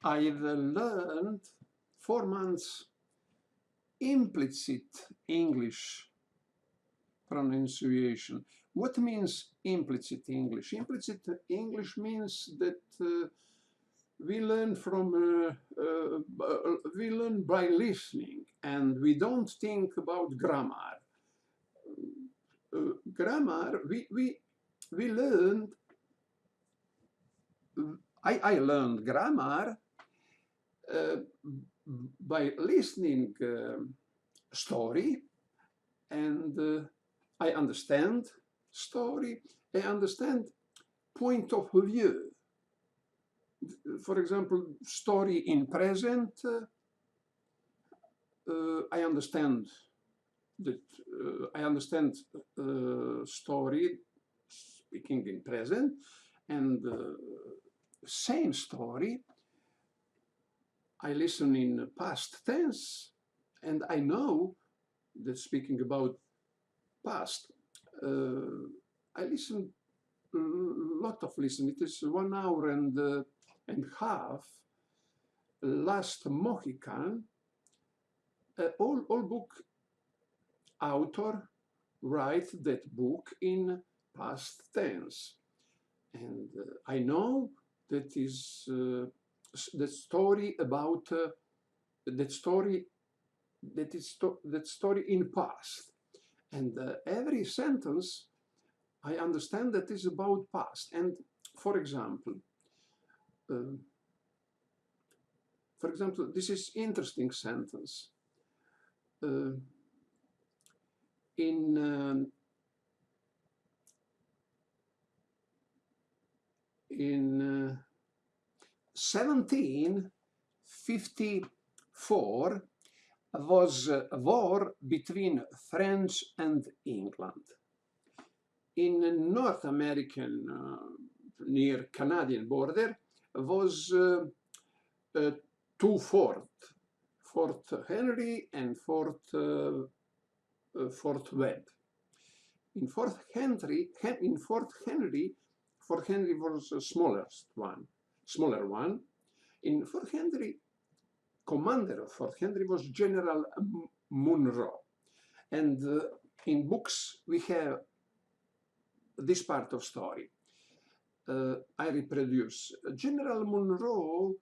I've learned 4 months implicit English pronunciation. What means implicit English? Implicit English means that we learn we learn by listening, and we don't think about grammar. Grammar, we learned. I learned grammar by listening story, and I understand story. I understand point of view. For example, story in present. I understand that I understand story speaking in present, and same story I listen in past tense, and I know that speaking about past, I listen lot of listen. It is 1 hour and half. Last Mohican, all book author write that book in past tense, and I know that is the story about that story that story in past, and every sentence I understand that is about past. And for example, this is interesting sentence. In 1754 was a war between France and England. In North American, near Canadian border, was two forts, Fort Henry and Fort Webb. In Fort Henry was the smaller one. In Fort Henry, commander of Fort Henry was General Monroe. And in books we have this part of story. I reproduce. General Monroe's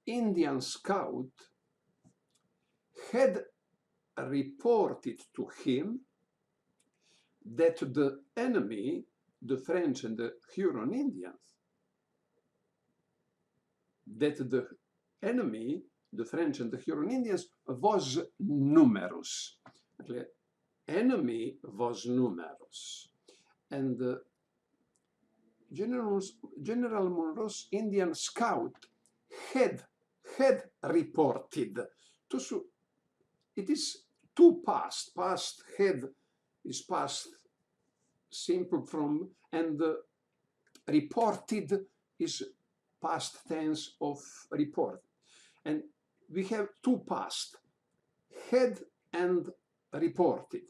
Indian scout had reported to him that the enemy, the French and the Huron Indians, was numerous. The enemy was numerous. And General Monroe's Indian scout had reported. It is two past. Past had is past simple from, and reported is past tense of report. And we have two past, had and reported.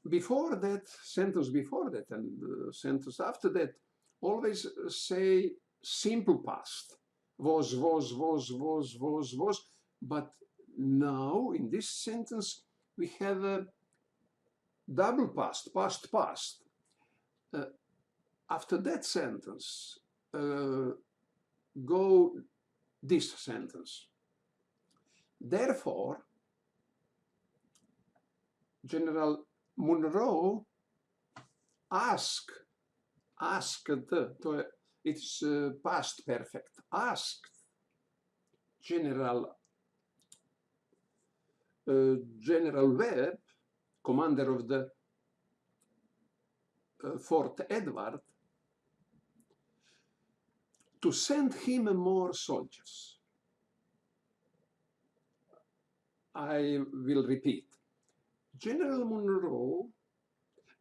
Before that, sentence before that and sentence after that, always say simple past. Was. But now in this sentence we have a double past. After that sentence, go this sentence. Therefore, General Monroe asked, it's past perfect, asked General Webb, commander of the Fort Edward, to send him more soldiers. I will repeat.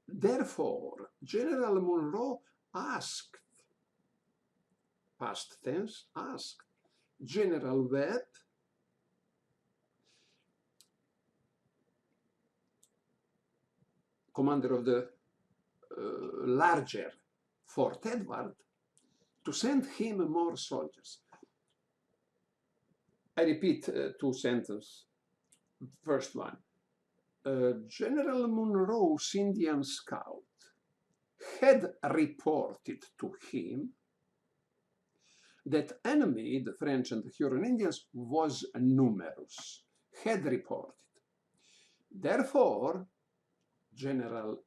Therefore, General Monroe asked, past tense, asked General Webb commander of the larger Fort Edward to send him more soldiers. I repeat two sentences. First one. General Monroe's Indian scout had reported to him that enemy, the French and the Huron Indians, was numerous. Had reported. Therefore, General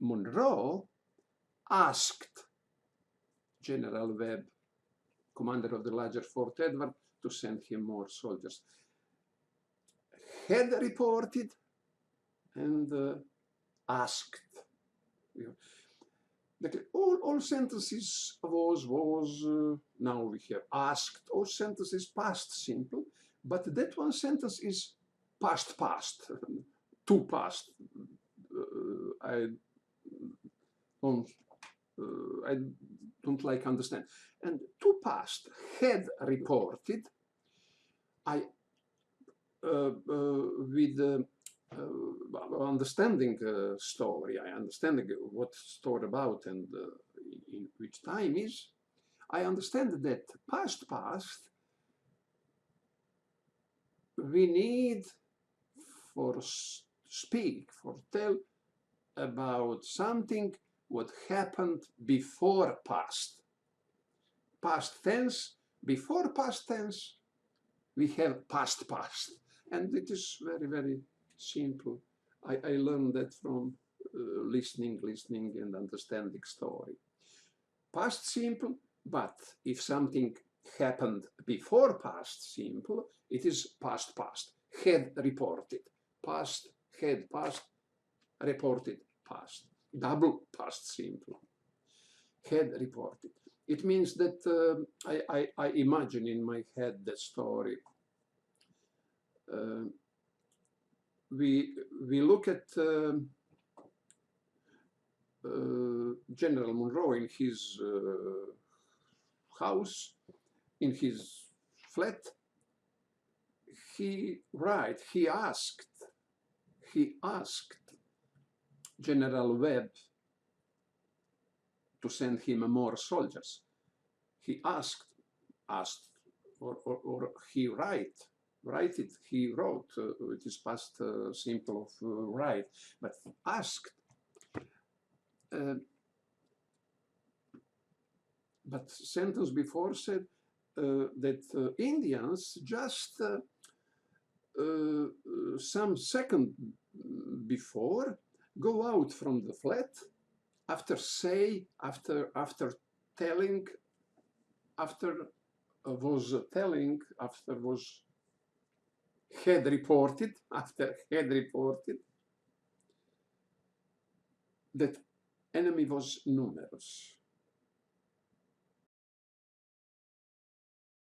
Monroe asked General Webb, commander of the larger Fort Edward, to send him more soldiers. Had reported and asked. All sentences was, now we have asked, all sentences past simple, but that one sentence is past, too past. I don't like understand. And too past, had reported, with understanding story, I understand what story about and in which time is, I understand that past, we need for speak, for tell about something what happened before past. Past tense, before past tense, we have past. And it is very, very simple. I learned that from listening and understanding story. Past simple, but if something happened before past simple, it is past. Had reported. Past, had past, reported past. Double past simple. Had reported. It means that I imagine in my head that story. We look at General Monroe in his house, in his flat. He asked General Webb to send him more soldiers. He asked, or he he wrote, it is past simple of write, but asked. But sentence before said that Indians just some second before go out from the flat after had reported that enemy was numerous.